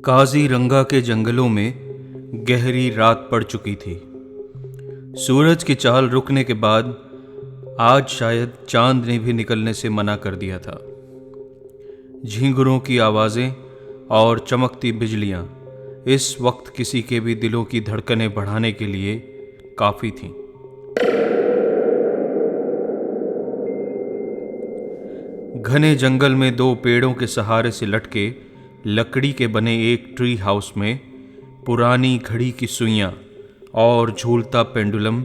काजीरंगा के जंगलों में गहरी रात पड़ चुकी थी। सूरज की चाल रुकने के बाद आज शायद चांद ने भी निकलने से मना कर दिया था। झींगुरों की आवाज़ें और चमकती बिजलियां इस वक्त किसी के भी दिलों की धड़कनें बढ़ाने के लिए काफ़ी थीं। घने जंगल में दो पेड़ों के सहारे से लटके लकड़ी के बने एक ट्री हाउस में पुरानी घड़ी की सुइयां और झूलता पेंडुलम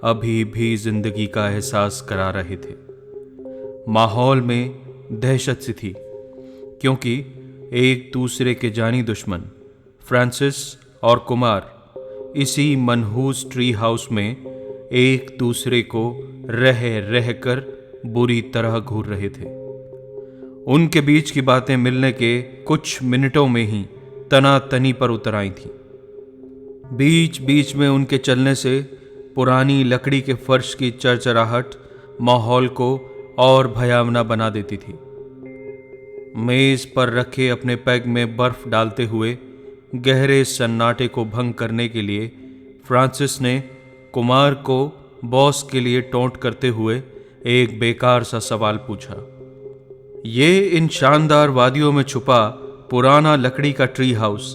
अभी भी जिंदगी का एहसास करा रहे थे। माहौल में दहशत सी थी, क्योंकि एक दूसरे के जानी दुश्मन फ्रांसिस और कुमार इसी मनहूस ट्री हाउस में एक दूसरे को रह रह कर बुरी तरह घूर रहे थे। उनके बीच की बातें मिलने के कुछ मिनटों में ही तनातनी पर उतर आई थीं। बीच बीच में उनके चलने से पुरानी लकड़ी के फर्श की चरचराहट माहौल को और भयावना बना देती थी। मेज पर रखे अपने पैग में बर्फ डालते हुए गहरे सन्नाटे को भंग करने के लिए फ्रांसिस ने कुमार को बॉस के लिए टोंट करते हुए एक बेकार सा सवाल पूछा। ये इन शानदार वादियों में छुपा पुराना लकड़ी का ट्री हाउस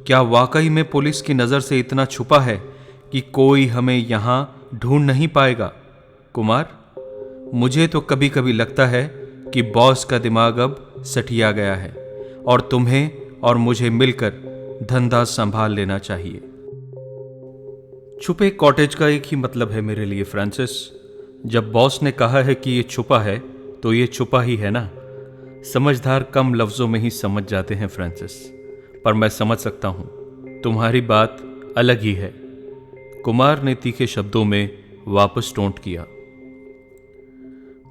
क्या वाकई में पुलिस की नज़र से इतना छुपा है कि कोई हमें यहाँ ढूंढ नहीं पाएगा? कुमार, मुझे तो कभी कभी लगता है कि बॉस का दिमाग अब सठिया गया है और तुम्हें और मुझे मिलकर धंधा संभाल लेना चाहिए। छुपे कॉटेज का एक ही मतलब है मेरे लिए फ्रांसिस। जब बॉस ने कहा है कि ये छुपा है तो ये छुपा ही है ना। समझदार कम लफ्ज़ों में ही समझ जाते हैं फ्रांसिस, पर मैं समझ सकता हूं, तुम्हारी बात अलग ही है। कुमार ने तीखे शब्दों में वापस टोंट किया।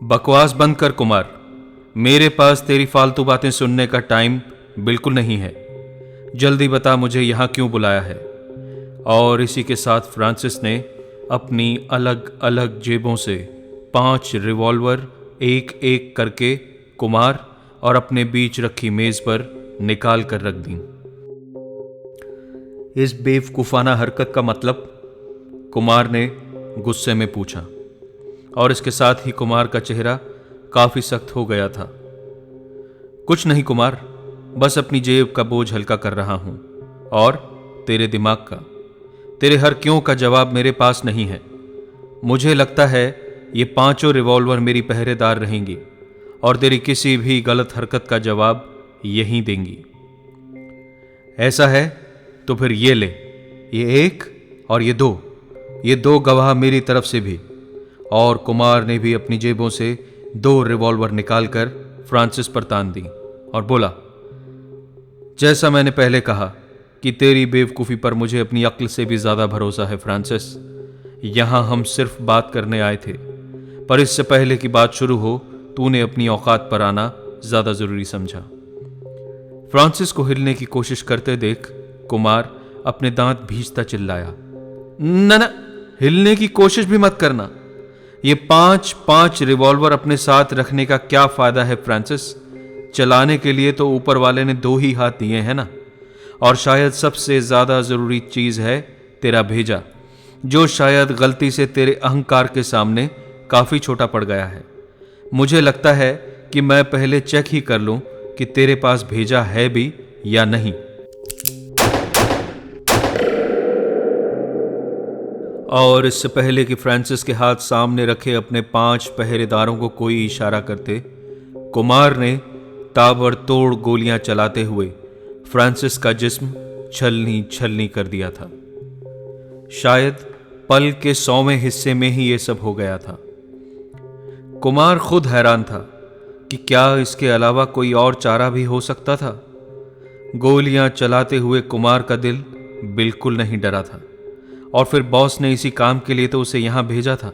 बकवास बंद कर कुमार, मेरे पास तेरी फालतू बातें सुनने का टाइम बिल्कुल नहीं है। जल्दी बता मुझे यहां क्यों बुलाया है। और इसी के साथ फ्रांसिस ने अपनी अलग अलग जेबों से 5 रिवॉल्वर एक एक करके कुमार और अपने बीच रखी मेज पर निकाल कर रख दी। इस बेवकूफाना हरकत का मतलब? कुमार ने गुस्से में पूछा, और इसके साथ ही कुमार का चेहरा काफी सख्त हो गया था। कुछ नहीं कुमार, बस अपनी जेब का बोझ हल्का कर रहा हूं और तेरे दिमाग का। तेरे हर क्यों का जवाब मेरे पास नहीं है। मुझे लगता है ये 5 रिवॉल्वर मेरी पहरेदार रहेंगी और तेरी किसी भी गलत हरकत का जवाब यहीं देंगी। ऐसा है तो फिर ये ले, ये 1 और ये 2 गवाह मेरी तरफ से भी। और कुमार ने भी अपनी जेबों से 2 रिवॉल्वर निकालकर फ्रांसिस पर तान दी और बोला, जैसा मैंने पहले कहा कि तेरी बेवकूफ़ी पर मुझे अपनी अक्ल से भी ज़्यादा भरोसा है फ्रांसिस। यहां हम सिर्फ बात करने आए थे, पर इससे पहले कि बात शुरू हो तूने अपनी औकात पर आना ज़्यादा ज़रूरी समझा। फ्रांसिस को हिलने की कोशिश करते देख कुमार अपने दांत भींचता चिल्लाया, न, हिलने की कोशिश भी मत करना। ये 5 रिवॉल्वर अपने साथ रखने का क्या फ़ायदा है फ्रांसिस? चलाने के लिए तो ऊपर वाले ने 2 ही हाथ दिए हैं ना। और शायद सबसे ज़्यादा ज़रूरी चीज़ है तेरा भेजा, जो शायद गलती से तेरे अहंकार के सामने काफ़ी छोटा पड़ गया है। मुझे लगता है कि मैं पहले चेक ही कर लूं कि तेरे पास भेजा है भी या नहीं। और इससे पहले कि फ्रांसिस के हाथ सामने रखे अपने 5 पहरेदारों को कोई इशारा करते, कुमार ने ताबड़तोड़ गोलियां चलाते हुए फ्रांसिस का जिस्म छलनी छलनी कर दिया था। शायद पल के 100वें हिस्से में ही यह सब हो गया था। कुमार खुद हैरान था कि क्या इसके अलावा कोई और चारा भी हो सकता था। गोलियां चलाते हुए कुमार का दिल बिल्कुल नहीं डरा था, और फिर बॉस ने इसी काम के लिए तो उसे यहां भेजा था।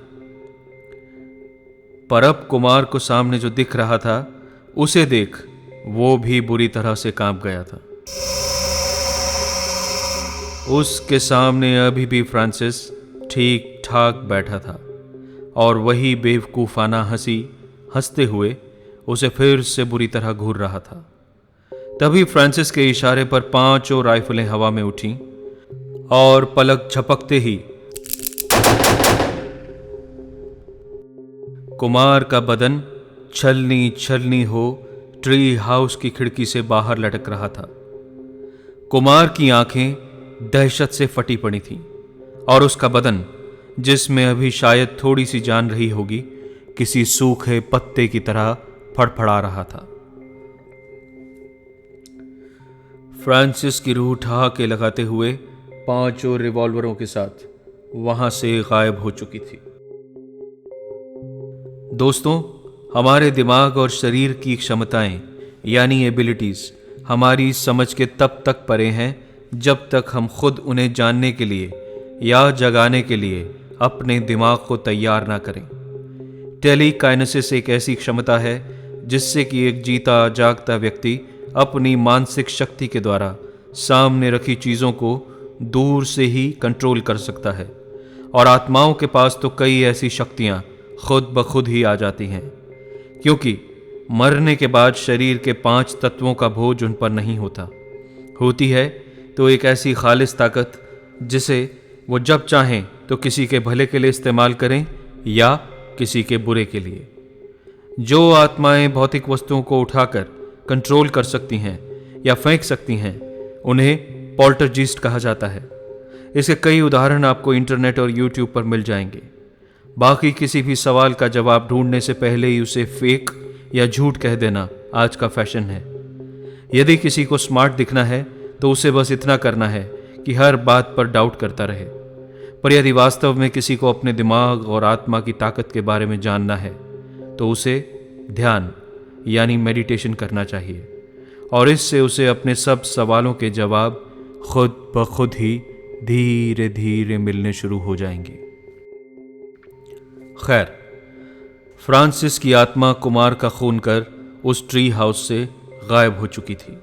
पर अब कुमार को सामने जो दिख रहा था उसे देख वो भी बुरी तरह से कांप गया था। उसके सामने अभी भी फ्रांसिस ठीक ठाक बैठा था और वही बेवकूफाना हंसी हंसते हुए उसे फिर से बुरी तरह घूर रहा था। तभी फ्रांसिस के इशारे पर 5 राइफलें हवा में उठीं और पलक झपकते ही कुमार का बदन छलनी छलनी हो ट्री हाउस की खिड़की से बाहर लटक रहा था। कुमार की आंखें दहशत से फटी पड़ी थीं और उसका बदन, जिसमें अभी शायद थोड़ी सी जान रही होगी, किसी सूखे पत्ते की तरह फड़फड़ा रहा था। फ्रांसिस की रूह ठहाके लगाते हुए 5 रिवॉल्वरों के साथ वहां से गायब हो चुकी थी। दोस्तों, हमारे दिमाग और शरीर की क्षमताएं यानी एबिलिटीज हमारी समझ के तब तक परे हैं जब तक हम खुद उन्हें जानने के लिए या जगाने के लिए अपने दिमाग को तैयार ना करें। टेलीकाइनेसिस एक ऐसी क्षमता है जिससे कि एक जीता जागता व्यक्ति अपनी मानसिक शक्ति के द्वारा सामने रखी चीज़ों को दूर से ही कंट्रोल कर सकता है, और आत्माओं के पास तो कई ऐसी शक्तियां खुद ब खुद ही आ जाती हैं, क्योंकि मरने के बाद शरीर के 5 तत्वों का बोझ उन पर नहीं होता। होती है तो एक ऐसी खालिस ताकत जिसे वो जब चाहें तो किसी के भले के लिए इस्तेमाल करें या किसी के बुरे के लिए। जो आत्माएं भौतिक वस्तुओं को उठाकर कंट्रोल कर सकती हैं या फेंक सकती हैं, उन्हें पोल्टरजीस्ट कहा जाता है। इसके कई उदाहरण आपको इंटरनेट और यूट्यूब पर मिल जाएंगे। बाकी किसी भी सवाल का जवाब ढूंढने से पहले ही उसे फेक या झूठ कह देना आज का फैशन है। यदि किसी को स्मार्ट दिखना है तो उसे बस इतना करना है कि हर बात पर डाउट करता रहे, पर यदि वास्तव में किसी को अपने दिमाग और आत्मा की ताकत के बारे में जानना है तो उसे ध्यान यानी मेडिटेशन करना चाहिए, और इससे उसे अपने सब सवालों के जवाब खुद ब खुद ही धीरे धीरे मिलने शुरू हो जाएंगे। खैर, फ्रांसिस की आत्मा कुमार का खून कर उस ट्री हाउस से गायब हो चुकी थी।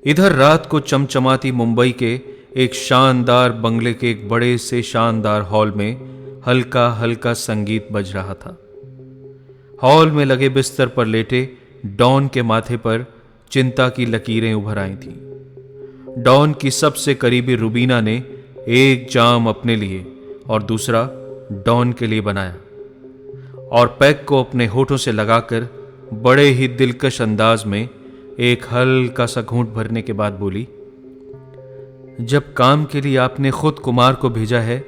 इधर रात को चमचमाती मुंबई के एक शानदार बंगले के एक बड़े से शानदार हॉल में हल्का हल्का संगीत बज रहा था। हॉल में लगे बिस्तर पर लेटे डॉन के माथे पर चिंता की लकीरें उभर आई थीं। डॉन की सबसे करीबी रुबीना ने एक जाम अपने लिए और दूसरा डॉन के लिए बनाया और पैक को अपने होठों से लगाकर बड़े ही दिलकश अंदाज में एक हल्का सा घूंट भरने के बाद बोली, जब काम के लिए आपने खुद कुमार को भेजा है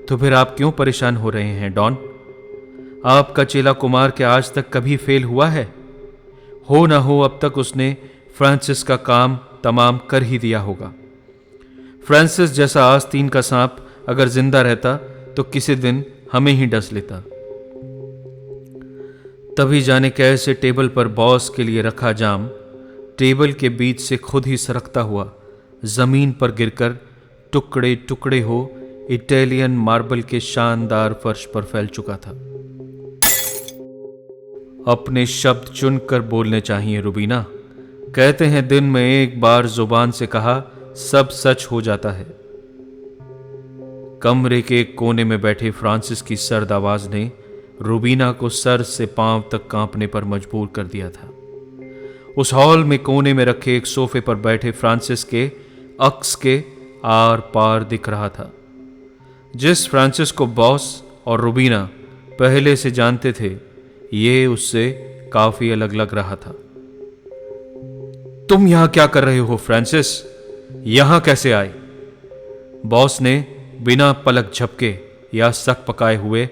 तो फिर आप क्यों परेशान हो रहे हैं डॉन? आपका चेला कुमार क्या आज तक कभी फेल हुआ है? हो ना हो अब तक उसने फ्रांसिस का काम तमाम कर ही दिया होगा। फ्रांसिस जैसा आस्तीन का सांप अगर जिंदा रहता तो किसी दिन हमें ही डस लेता। तभी जाने कैसे टेबल पर बॉस के लिए रखा जाम टेबल के बीच से खुद ही सरकता हुआ जमीन पर गिरकर टुकड़े टुकड़े हो इटालियन मार्बल के शानदार फर्श पर फैल चुका था। अपने शब्द चुनकर बोलने चाहिए रुबीना। कहते हैं दिन में एक बार जुबान से कहा सब सच हो जाता है। कमरे के एक कोने में बैठे फ्रांसिस की सर्द आवाज ने रुबीना को सर से पांव तक कांपने पर मजबूर कर दिया था। उस हॉल में कोने में रखे एक सोफे पर बैठे फ्रांसिस के अक्स के आर पार दिख रहा था। जिस फ्रांसिस को बॉस और रुबीना पहले से जानते थे, ये उससे काफी अलग लग रहा था। तुम यहां क्या कर रहे हो फ्रांसिस? यहां कैसे आए? बॉस ने बिना पलक झपके या सक पकाए हुए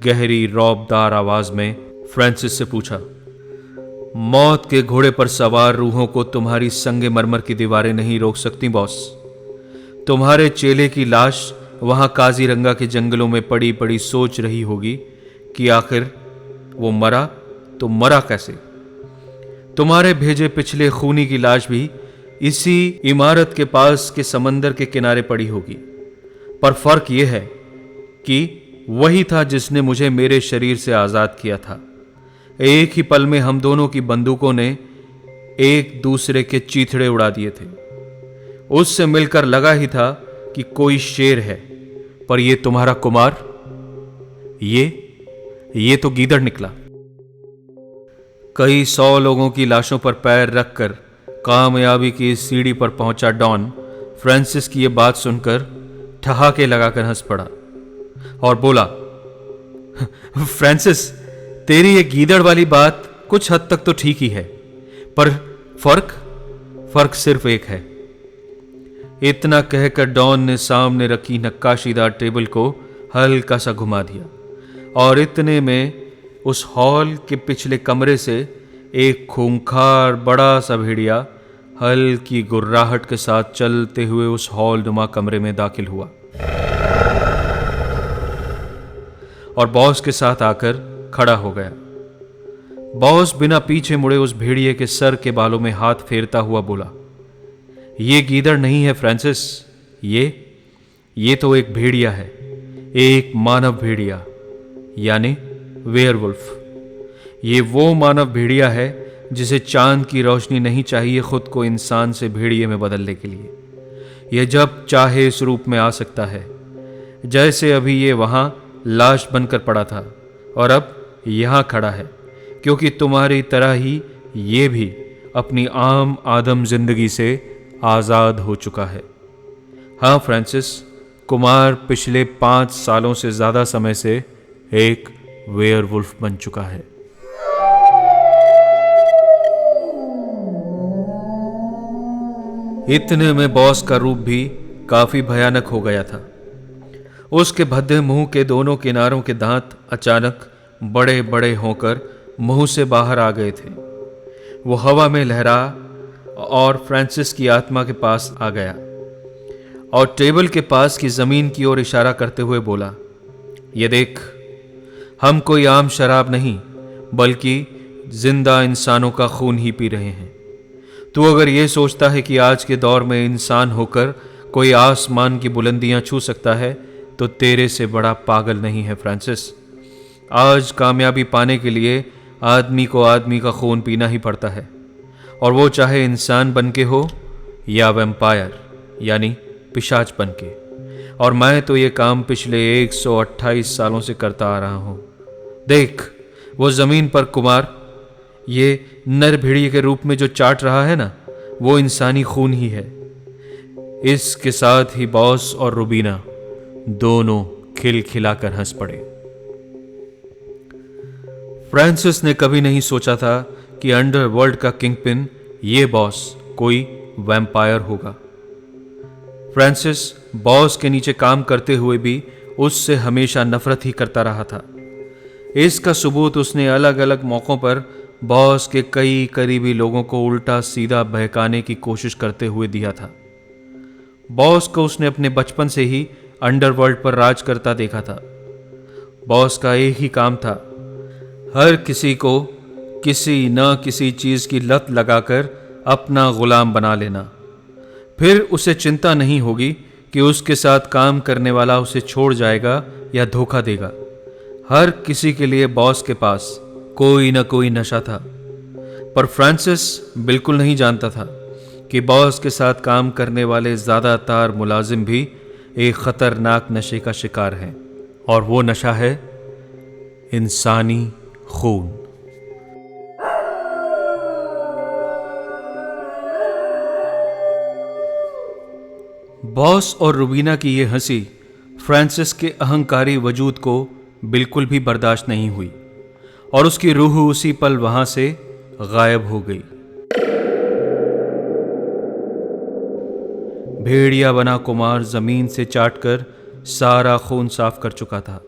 गहरी रौबदार आवाज में फ्रांसिस से पूछा। मौत के घोड़े पर सवार रूहों को तुम्हारी संगे मरमर की दीवारें नहीं रोक सकती बॉस। तुम्हारे चेले की लाश वहां काजीरंगा के जंगलों में पड़ी पड़ी सोच रही होगी कि आखिर वो मरा तो मरा कैसे। तुम्हारे भेजे पिछले खूनी की लाश भी इसी इमारत के पास के समंदर के किनारे पड़ी होगी, पर फर्क यह है कि वही था जिसने मुझे मेरे शरीर से आजाद किया था। एक ही पल में हम दोनों की बंदूकों ने एक दूसरे के चीथड़े उड़ा दिए थे। उससे मिलकर लगा ही था कि कोई शेर है, पर यह तुम्हारा कुमार, ये तो गीदड़ निकला। कई 100 लोगों की लाशों पर पैर रखकर कामयाबी की इस सीढ़ी पर पहुंचा डॉन फ्रांसिस की यह बात सुनकर ठहाके लगाकर हंस पड़ा और बोला, फ्रांसिस, तेरी ये गीदड़ वाली बात कुछ हद तक तो ठीक ही है, पर फर्क सिर्फ एक है। इतना कहकर डॉन ने सामने रखी नक्काशीदार टेबल को हल्का सा घुमा दिया और इतने में उस हॉल के पिछले कमरे से एक खूंखार बड़ा सा भेड़िया हल्की गुर्राहट के साथ चलते हुए उस हॉल नुमा कमरे में दाखिल हुआ और बॉस के साथ आकर खड़ा हो गया। बॉस बिना पीछे मुड़े उस भेड़िए के सर के बालों में हाथ फेरता हुआ बोला, ये गीदड़ नहीं है फ्रांसिस, ये तो एक भेड़िया है, एक मानव भेड़िया, यानी वेयरवुल्फ। ये वो मानव भेड़िया है जिसे चांद की रोशनी नहीं चाहिए खुद को इंसान से भेड़िए में बदलने के लिए। यह जब चाहे इस रूप में आ सकता है, जैसे अभी ये वहां लाश बनकर पड़ा था और अब यहां खड़ा है, क्योंकि तुम्हारी तरह ही ये भी अपनी आम आदम जिंदगी से आज़ाद हो चुका है। हाँ फ्रांसिस, कुमार पिछले 5 सालों से ज़्यादा समय से एक वेयरवुल्फ बन चुका है। इतने में बॉस का रूप भी काफी भयानक हो गया था। उसके भद्दे मुंह के दोनों किनारों के दांत अचानक बड़े बड़े होकर मुंह से बाहर आ गए थे। वो हवा में लहरा और फ्रांसिस की आत्मा के पास आ गया और टेबल के पास की जमीन की ओर इशारा करते हुए बोला, ये देख, हम कोई आम शराब नहीं बल्कि जिंदा इंसानों का खून ही पी रहे हैं। तू अगर ये सोचता है कि आज के दौर में इंसान होकर कोई आसमान की बुलंदियां छू सकता है तो तेरे से बड़ा पागल नहीं है फ्रांसिस। आज कामयाबी पाने के लिए आदमी को आदमी का खून पीना ही पड़ता है, और वो चाहे इंसान बन के हो या वैम्पायर यानी पिशाच बन के। और मैं तो ये काम पिछले 128 सालों से करता आ रहा हूं। देख, वो जमीन पर कुमार ये नर भेड़िए के रूप में जो चाट रहा है ना, वो इंसानी खून ही है। इसके साथ ही बॉस और रुबीना दोनों खिलखिलाकर हंस पड़े। फ्रांसिस ने कभी नहीं सोचा था कि अंडरवर्ल्ड का किंगपिन ये बॉस कोई वैम्पायर होगा। फ्रांसिस बॉस के नीचे काम करते हुए भी उससे हमेशा नफरत ही करता रहा था। इसका सबूत उसने अलग अलग मौकों पर बॉस के कई करीबी लोगों को उल्टा सीधा बहकाने की कोशिश करते हुए दिया था। बॉस को उसने अपने बचपन से ही अंडरवर्ल्ड पर राज करता देखा था। बॉस का एक ही काम था, हर किसी को किसी न किसी चीज की लत लगाकर अपना गुलाम बना लेना। फिर उसे चिंता नहीं होगी कि उसके साथ काम करने वाला उसे छोड़ जाएगा या धोखा देगा। हर किसी के लिए बॉस के पास कोई न कोई नशा था, पर फ्रांसिस बिल्कुल नहीं जानता था कि बॉस के साथ काम करने वाले ज्यादातर मुलाजिम भी एक खतरनाक नशे का शिकार हैं, और वो नशा है इंसानी खून। बॉस और रुबीना की ये हंसी फ्रांसिस के अहंकारी वजूद को बिल्कुल भी बर्दाश्त नहीं हुई और उसकी रूह उसी पल वहां से गायब हो गई। भेड़िया बना कुमार जमीन से चाटकर सारा खून साफ कर चुका था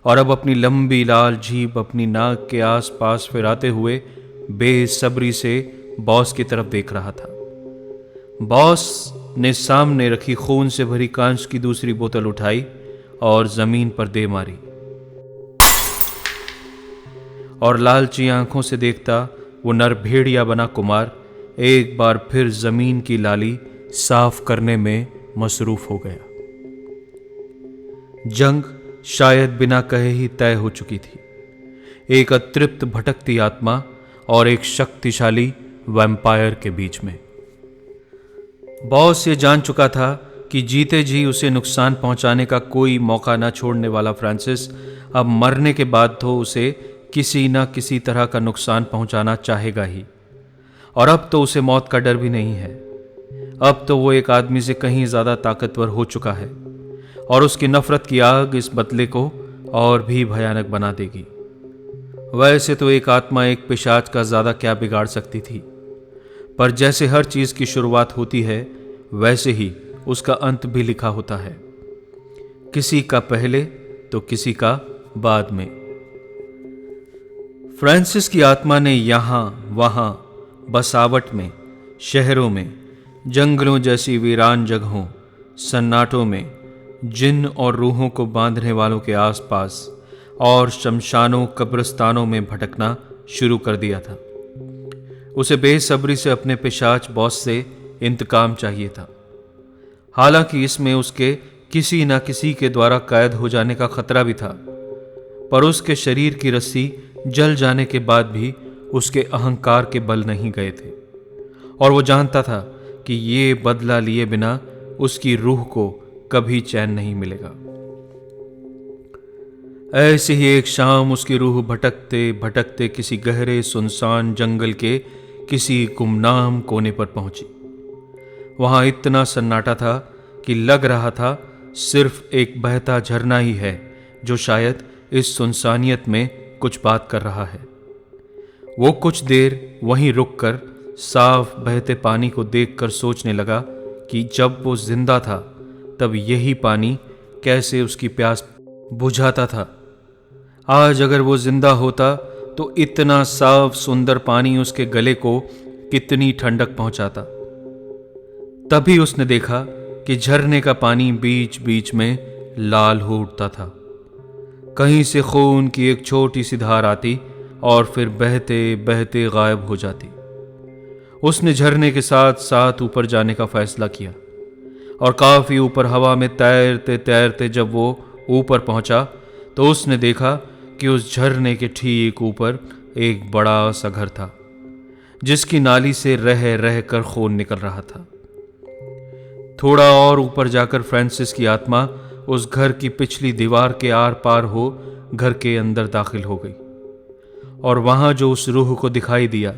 और अब अपनी लंबी लाल जीभ अपनी नाक के आसपास फिराते हुए बेसब्री से बॉस की तरफ देख रहा था। बॉस ने सामने रखी खून से भरी कांच की दूसरी बोतल उठाई और जमीन पर दे मारी, और लालची आंखों से देखता वो नर भेड़िया बना कुमार एक बार फिर जमीन की लाली साफ करने में मसरूफ हो गया। जंग शायद बिना कहे ही तय हो चुकी थी। एक अतृप्त भटकती आत्मा और एक शक्तिशाली वैम्पायर के बीच में। बॉस ये जान चुका था कि जीते जी उसे नुकसान पहुंचाने का कोई मौका न छोड़ने वाला फ्रांसिस अब मरने के बाद तो उसे किसी न किसी तरह का नुकसान पहुंचाना चाहेगा ही, और अब तो उसे मौत का डर भी नहीं है। अब तो वो एक आदमी से कहीं ज्यादा ताकतवर हो चुका है और उसकी नफरत की आग इस बदले को और भी भयानक बना देगी। वैसे तो एक आत्मा एक पिशाच का ज्यादा क्या बिगाड़ सकती थी, पर जैसे हर चीज की शुरुआत होती है वैसे ही उसका अंत भी लिखा होता है, किसी का पहले तो किसी का बाद में। फ्रांसिस की आत्मा ने यहां वहां, बसावट में, शहरों में, जंगलों जैसी वीरान जगहों, सन्नाटों में, जिन और रूहों को बांधने वालों के आसपास और शमशानों कब्रिस्तानों में भटकना शुरू कर दिया था। उसे बेसब्री से अपने पिशाच बॉस से इंतकाम चाहिए था। हालांकि इसमें उसके किसी न किसी के द्वारा कैद हो जाने का खतरा भी था, पर उसके शरीर की रस्सी जल जाने के बाद भी उसके अहंकार के बल नहीं गए थे और वो जानता था कि ये बदला लिए बिना उसकी रूह को कभी चैन नहीं मिलेगा। ऐसे ही एक शाम उसकी रूह भटकते भटकते किसी गहरे सुनसान जंगल के किसी गुमनाम कोने पर पहुंची। वहां इतना सन्नाटा था कि लग रहा था सिर्फ एक बहता झरना ही है जो शायद इस सुनसानियत में कुछ बात कर रहा है। वो कुछ देर वहीं रुककर साफ बहते पानी को देखकर सोचने लगा कि जब वो जिंदा था तब यही पानी कैसे उसकी प्यास बुझाता था। आज अगर वो जिंदा होता तो इतना साफ सुंदर पानी उसके गले को कितनी ठंडक पहुंचाता। तभी उसने देखा कि झरने का पानी बीच बीच में लाल हो उठता था। कहीं से खून की एक छोटी सी धार आती और फिर बहते बहते गायब हो जाती। उसने झरने के साथ साथ ऊपर जाने का फैसला किया और काफी ऊपर हवा में तैरते तैरते जब वो ऊपर पहुंचा तो उसने देखा कि उस झरने के ठीक ऊपर एक बड़ा सा घर था जिसकी नाली से रह रह कर खून निकल रहा था। थोड़ा और ऊपर जाकर फ्रांसिस की आत्मा उस घर की पिछली दीवार के आर पार हो घर के अंदर दाखिल हो गई और वहां जो उस रूह को दिखाई दिया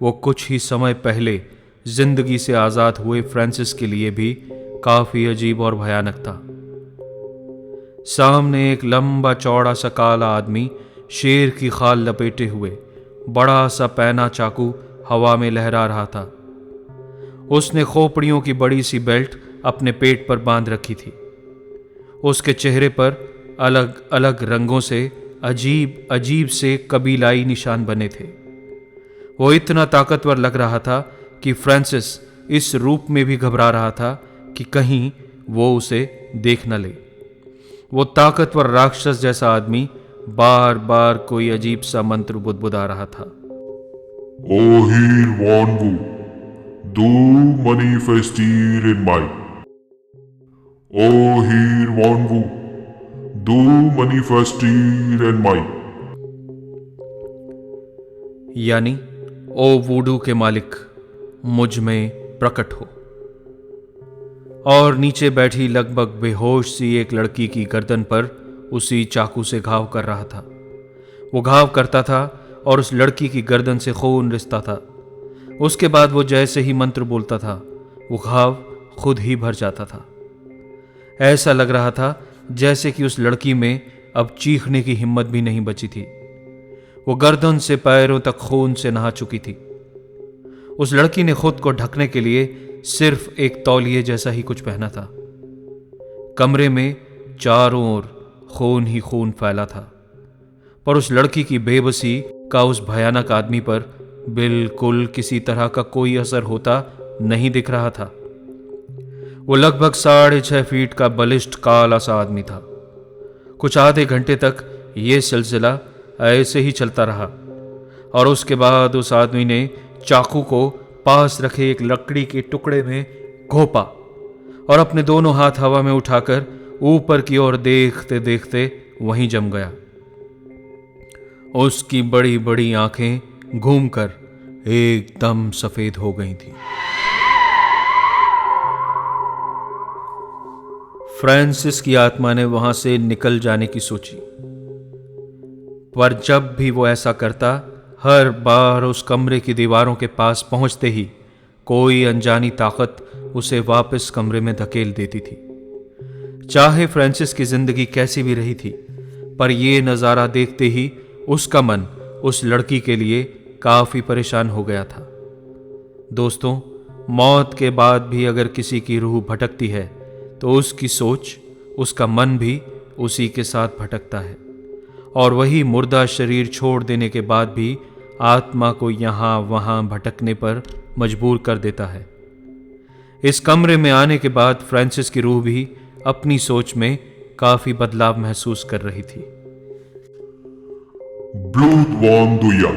वो कुछ ही समय पहले जिंदगी से आजाद हुए फ्रांसिस के लिए भी काफी अजीब और भयानक था। सामने एक लंबा चौड़ा सा काला आदमी शेर की खाल लपेटे हुए बड़ा सा पैना चाकू हवा में लहरा रहा था। उसने खोपड़ियों की बड़ी सी बेल्ट अपने पेट पर बांध रखी थी। उसके चेहरे पर अलग अलग रंगों से अजीब अजीब से कबीलाई निशान बने थे। वो इतना ताकतवर लग रहा था कि फ्रांसिस इस रूप में भी घबरा रहा था कि कहीं वो उसे देख न ले। वो ताकतवर राक्षस जैसा आदमी बार बार कोई अजीब सा मंत्र बुदबुदा रहा था। Ohir Wanwu, du manifestir in mai. Ohir Wanwu, du manifestir in mai. यानी ओ वूडू के मालिक मुझ में प्रकट हो। और नीचे बैठी लगभग बेहोश सी एक लड़की की गर्दन पर उसी चाकू से घाव कर रहा था। वो घाव करता था और उस लड़की की गर्दन से खून रिसता था। उसके बाद वो जैसे ही मंत्र बोलता था वो घाव खुद ही भर जाता था। ऐसा लग रहा था जैसे कि उस लड़की में अब चीखने की हिम्मत भी नहीं बची थी। वो गर्दन से पैरों तक खून से नहा चुकी थी। उस लड़की ने खुद को ढकने के लिए सिर्फ एक तौलिए जैसा ही कुछ पहना था। कमरे में चारों ओर खून ही खून फैला था, पर उस लड़की की बेबसी का उस भयानक आदमी पर बिल्कुल किसी तरह का कोई असर होता नहीं दिख रहा था। वो लगभग 6.5 फीट का बलिष्ठ काला सा आदमी था। कुछ आधे घंटे तक ये सिलसिला ऐसे ही चलता रहा और उसके बाद उस आदमी ने चाकू को पास रखे एक लकड़ी के टुकड़े में घोंपा और अपने दोनों हाथ हवा में उठाकर ऊपर की ओर देखते देखते वहीं जम गया। उसकी बड़ी बड़ी आंखें घूमकर एकदम सफेद हो गई थी। फ्रांसिस की आत्मा ने वहां से निकल जाने की सोची, पर जब भी वो ऐसा करता हर बार उस कमरे की दीवारों के पास पहुंचते ही कोई अनजानी ताकत उसे वापस कमरे में धकेल देती थी। चाहे फ्रांसिस की जिंदगी कैसी भी रही थी, पर यह नज़ारा देखते ही उसका मन उस लड़की के लिए काफ़ी परेशान हो गया था। दोस्तों, मौत के बाद भी अगर किसी की रूह भटकती है तो उसकी सोच, उसका मन भी उसी के साथ भटकता है, और वही मुर्दा शरीर छोड़ देने के बाद भी आत्मा को यहाँ वहाँ भटकने पर मजबूर कर देता है। इस कमरे में आने के बाद फ्रांसिस की रूह भी अपनी सोच में काफी बदलाव महसूस कर रही थी। Blodvanduja,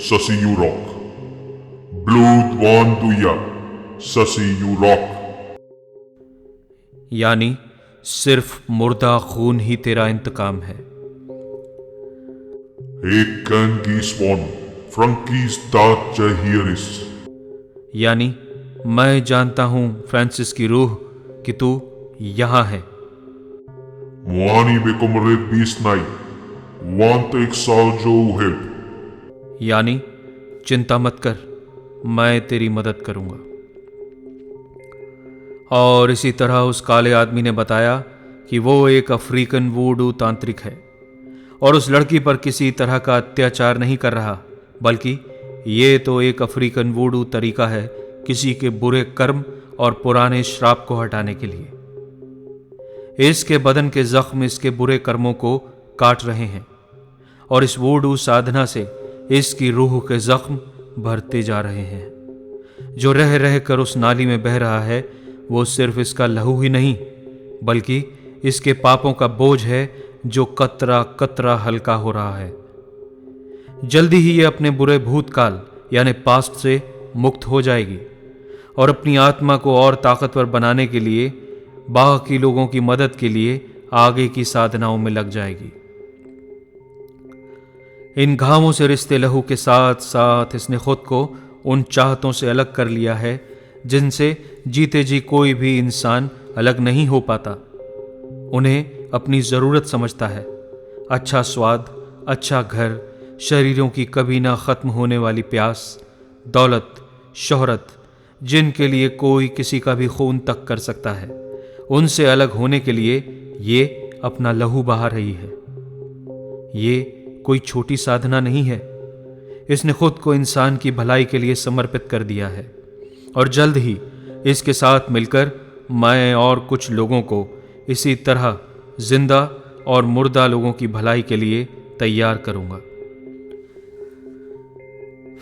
Sassi-Jurok. Blodvanduja, Sassi-Jurok. यानी सिर्फ मुर्दा खून ही तेरा इंतकाम है। Ik ken Giswan, Frankis Tatja hier is. यानी मैं जानता हूं फ्रांसिस की रूह कि तू यहां है। Moani bekomret bisnai, want ik zal jou help. यानी चिंता मत कर, मैं तेरी मदद करूंगा। और इसी तरह उस काले आदमी ने बताया कि वो एक अफ्रीकन वूडू तांत्रिक है और उस लड़की पर किसी तरह का अत्याचार नहीं कर रहा, बल्कि ये तो एक अफ्रीकन वूडू तरीका है किसी के बुरे कर्म और पुराने श्राप को हटाने के लिए। इसके बदन के जख्म इसके बुरे कर्मों को काट रहे हैं और इस वूडू साधना से इसकी रूह के जख्म भरते जा रहे हैं। जो रह रह कर उस नाली में बह रहा है वो सिर्फ इसका लहू ही नहीं, बल्कि इसके पापों का बोझ है जो कतरा कतरा हल्का हो रहा है। जल्दी ही ये अपने बुरे भूतकाल यानी पास्ट से मुक्त हो जाएगी और अपनी आत्मा को और ताकतवर बनाने के लिए बाकी लोगों की मदद के लिए आगे की साधनाओं में लग जाएगी। इन घावों से रिश्ते लहू के साथ साथ इसने खुद को उन चाहतों से अलग कर लिया है जिनसे जीते जी कोई भी इंसान अलग नहीं हो पाता। उन्हें अपनी ज़रूरत समझता है। अच्छा स्वाद, अच्छा घर, शरीरों की कभी ना ख़त्म होने वाली प्यास, दौलत, शोहरत, जिनके लिए कोई किसी का भी खून तक कर सकता है, उनसे अलग होने के लिए ये अपना लहू बहा रही है। ये कोई छोटी साधना नहीं है। इसने खुद को इंसान की भलाई के लिए समर्पित कर दिया है और जल्द ही इसके साथ मिलकर मैं और कुछ लोगों को इसी तरह जिंदा और मुर्दा लोगों की भलाई के लिए तैयार करूंगा।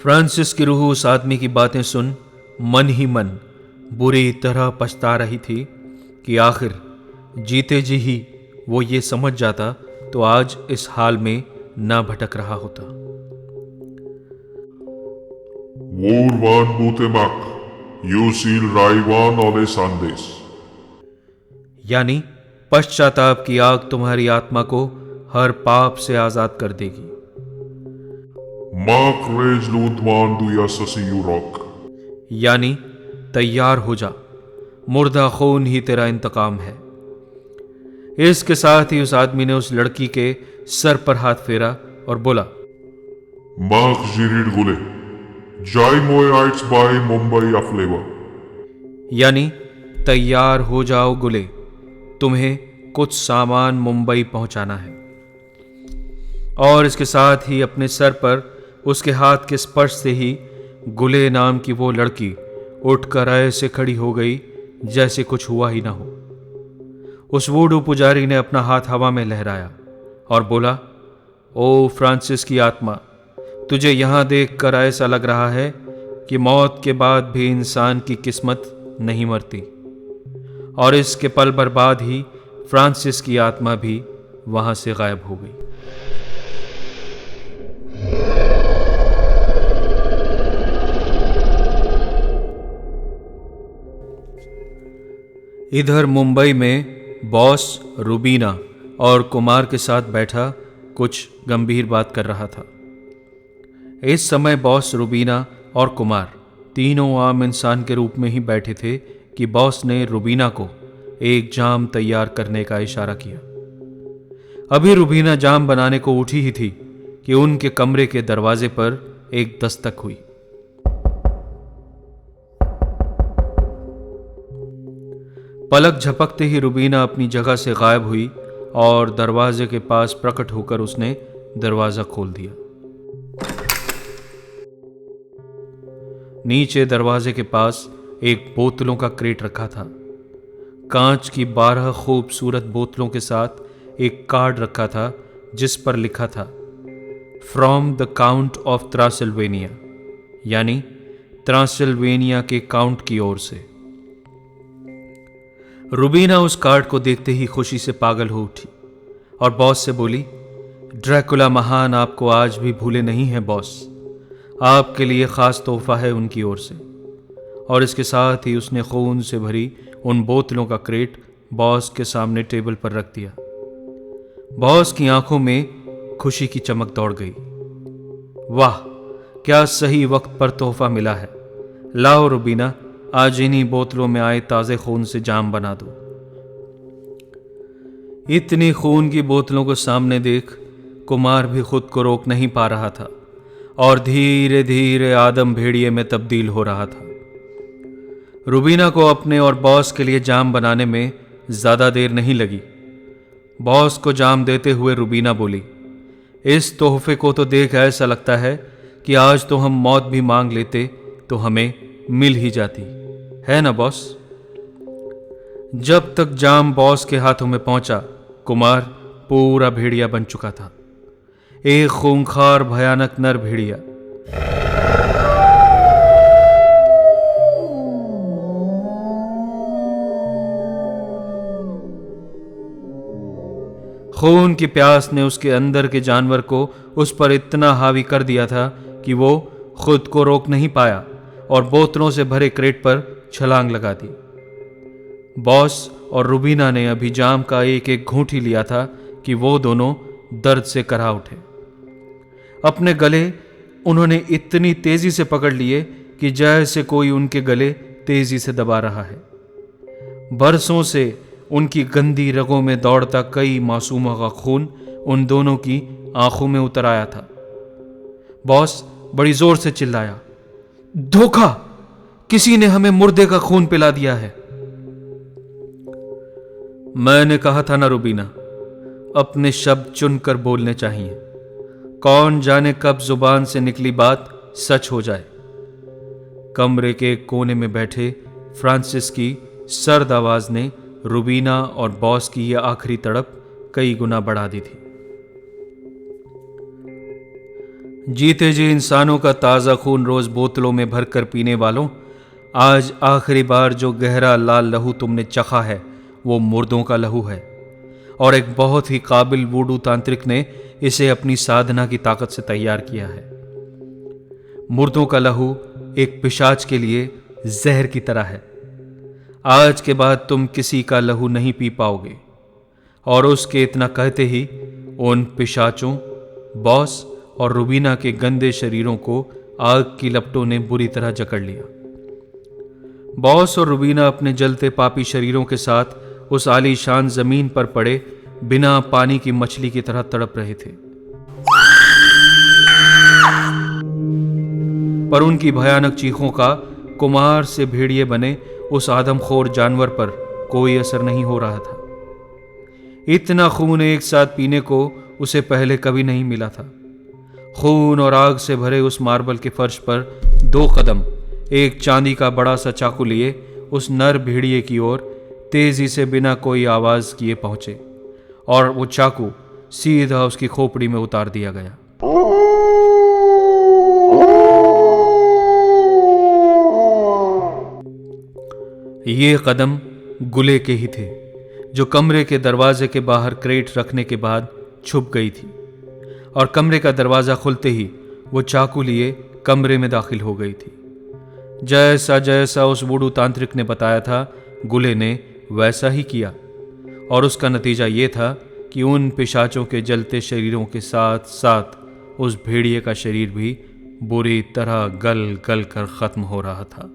फ्रांसिस की रूह उस आदमी की बातें सुन मन ही मन बुरी तरह पछता रही थी कि आखिर जीते जी ही वो ये समझ जाता तो आज इस हाल में ना भटक रहा होता। Vorvan Butemak, Yusil Raivan Ole Sandes. यानी पश्चाताप की आग तुम्हारी आत्मा को हर पाप से आजाद कर देगी। Mak Rej Ludvan Duya Sassi-Jurok. यानी तैयार हो जा, मुर्दा खून ही तेरा इंतकाम है। इसके साथ ही उस आदमी ने उस लड़की के सर पर हाथ फेरा और बोला, Mak Jirid Gule. Jai Moy Heights by Mumbai Afleva. यानी तैयार हो जाओ गुले, तुम्हें कुछ सामान मुंबई पहुंचाना है। और इसके साथ ही अपने सर पर उसके हाथ के स्पर्श से ही गुले नाम की वो लड़की उठकर ऐसे खड़ी हो गई जैसे कुछ हुआ ही ना हो। उस वूडू पुजारी ने अपना हाथ हवा में लहराया और बोला, ओ फ्रांसिस की आत्मा, तुझे यहां देखकर ऐसा लग रहा है कि मौत के बाद भी इंसान की किस्मत नहीं मरती। और इसके पल भर बाद ही फ्रांसिस की आत्मा भी वहां से गायब हो गई। इधर मुंबई में बॉस रूबीना और कुमार के साथ बैठा कुछ गंभीर बात कर रहा था। इस समय बॉस, रूबीना और कुमार तीनों आम इंसान के रूप में ही बैठे थे कि बॉस ने रूबीना को एक जाम तैयार करने का इशारा किया। अभी रूबीना जाम बनाने को उठी ही थी कि उनके कमरे के दरवाजे पर एक दस्तक हुई। पलक झपकते ही रुबीना अपनी जगह से गायब हुई और दरवाजे के पास प्रकट होकर उसने दरवाजा खोल दिया। नीचे दरवाजे के पास एक बोतलों का क्रेट रखा था। कांच की 12 खूबसूरत बोतलों के साथ एक कार्ड रखा था जिस पर लिखा था फ्रॉम द काउंट ऑफ त्रासिल्वेनिया, यानी त्रासिल्वेनिया के काउंट की ओर से। रुबीना उस कार्ड को देखते ही खुशी से पागल हो उठी और बॉस से बोली, ड्रैकुला महान आपको आज भी भूले नहीं हैं बॉस, आपके लिए खास तोहफा है उनकी ओर से। और इसके साथ ही उसने खून से भरी उन बोतलों का क्रेट बॉस के सामने टेबल पर रख दिया। बॉस की आंखों में खुशी की चमक दौड़ गई। वाह, क्या सही वक्त पर तोहफा मिला है। लाओ रुबीना, आज इन्हीं बोतलों में आए ताजे खून से जाम बना दो। इतनी खून की बोतलों को सामने देख कुमार भी खुद को रोक नहीं पा रहा था और धीरे धीरे आदम भेड़िए में तब्दील हो रहा था। रुबीना को अपने और बॉस के लिए जाम बनाने में ज्यादा देर नहीं लगी। बॉस को जाम देते हुए रुबीना बोली, इस तोहफे को तो देख ऐसा लगता है कि आज तो हम मौत भी मांग लेते तो हमें मिल ही जाती, है ना बॉस। जब तक जाम बॉस के हाथों में पहुंचा, कुमार पूरा भेड़िया बन चुका था, एक खूंखार भयानक नर भेड़िया। खून की प्यास ने उसके अंदर के जानवर को उस पर इतना हावी कर दिया था कि वो खुद को रोक नहीं पाया और बोतलों से भरे क्रेट पर छलांग लगा दी। बॉस और रुबीना ने अभी जाम का एक एक घूंट ही लिया था कि वो दोनों दर्द से करहा उठे। अपने गले उन्होंने इतनी तेजी से पकड़ लिए कि जैसे कोई उनके गले तेजी से दबा रहा है। बरसों से उनकी गंदी रगों में दौड़ता कई मासूमों का खून उन दोनों की आंखों में उतर आया था। बॉस बड़ी जोर से चिल्लाया, धोखा! किसी ने हमें मुर्दे का खून पिला दिया है। मैंने कहा था ना रुबीना, अपने शब्द चुनकर बोलने चाहिए। कौन जाने कब जुबान से निकली बात सच हो जाए। कमरे के कोने में बैठे फ्रांसिस की सर्द आवाज ने रुबीना और बॉस की यह आखिरी तड़प कई गुना बढ़ा दी थी। जीते जी इंसानों का ताजा खून रोज बोतलों में भरकर पीने वालों, आज आखिरी बार जो गहरा लाल लहू तुमने चखा है वो मुर्दों का लहू है। और एक बहुत ही काबिल वूडू तांत्रिक ने इसे अपनी साधना की ताकत से तैयार किया है। मुर्दों का लहू एक पिशाच के लिए जहर की तरह है। आज के बाद तुम किसी का लहू नहीं पी पाओगे। और उसके इतना कहते ही उन पिशाचों, बॉस और रुबीना के गंदे शरीरों को आग की लपटों ने बुरी तरह जकड़ लिया। बॉस और रुबीना अपने जलते पापी शरीरों के साथ उस आलीशान जमीन पर पड़े बिना पानी की मछली की तरह तड़प रहे थे। पर उनकी भयानक चीखों का कुमार से भेड़िए बने उस आदमखोर जानवर पर कोई असर नहीं हो रहा था। इतना खून एक साथ पीने को उसे पहले कभी नहीं मिला था। खून और आग से भरे उस मार्बल के फर्श पर 2 कदम एक चांदी का बड़ा सा चाकू लिए उस नर भेड़िए की ओर तेजी से बिना कोई आवाज किए पहुंचे और वो चाकू सीधा उसकी खोपड़ी में उतार दिया गया। ये कदम गुले के ही थे, जो कमरे के दरवाजे के बाहर क्रेट रखने के बाद छुप गई थी और कमरे का दरवाजा खुलते ही वो चाकू लिए कमरे में दाखिल हो गई थी। जैसा जैसा उस वुडू तांत्रिक ने बताया था, गुले ने वैसा ही किया और उसका नतीजा ये था कि उन पिशाचों के जलते शरीरों के साथ साथ उस भेड़िए का शरीर भी बुरी तरह गल गल कर खत्म हो रहा था।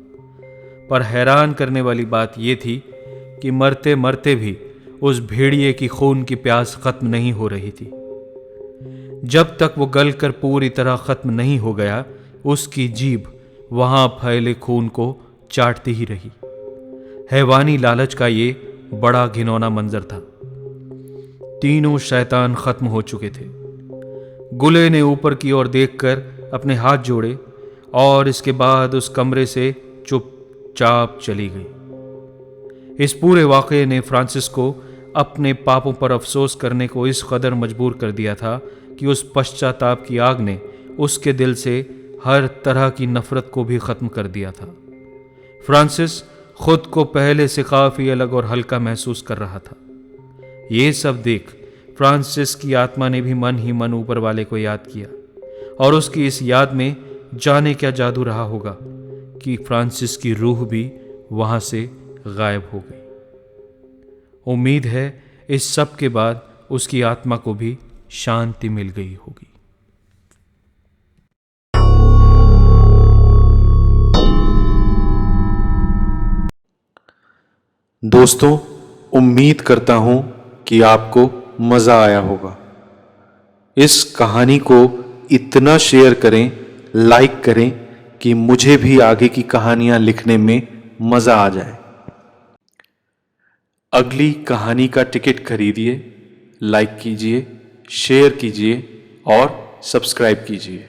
पर हैरान करने वाली बात यह थी कि मरते मरते भी उस भेड़िए की खून की प्यास खत्म नहीं हो रही थी। जब तक वो गल कर पूरी तरह खत्म नहीं हो गया, उसकी जीभ वहां फैले खून को चाटती ही रही। हैवानी लालच का ये बड़ा घिनौना मंजर था। तीनों शैतान खत्म हो चुके थे। गुले ने ऊपर की ओर देखकर अपने हाथ जोड़े और इसके बाद उस कमरे से चुपचाप चली गई। इस पूरे वाकये ने फ्रांसिस को अपने पापों पर अफसोस करने को इस कदर मजबूर कर दिया था कि उस पश्चाताप की आग ने उसके दिल से हर तरह की नफरत को भी खत्म कर दिया था। फ्रांसिस खुद को पहले से काफी अलग और हल्का महसूस कर रहा था। ये सब देख फ्रांसिस की आत्मा ने भी मन ही मन ऊपर वाले को याद किया और उसकी इस याद में जाने क्या जादू रहा होगा कि फ्रांसिस की रूह भी वहां से गायब हो गई। उम्मीद है इस सब के बाद उसकी आत्मा को भी शांति मिल गई होगी। दोस्तों, उम्मीद करता हूं कि आपको मजा आया होगा। इस कहानी को इतना शेयर करें, लाइक करें कि मुझे भी आगे की कहानियां लिखने में मजा आ जाए। अगली कहानी का टिकट खरीदिए, लाइक कीजिए, शेयर कीजिए और सब्सक्राइब कीजिए।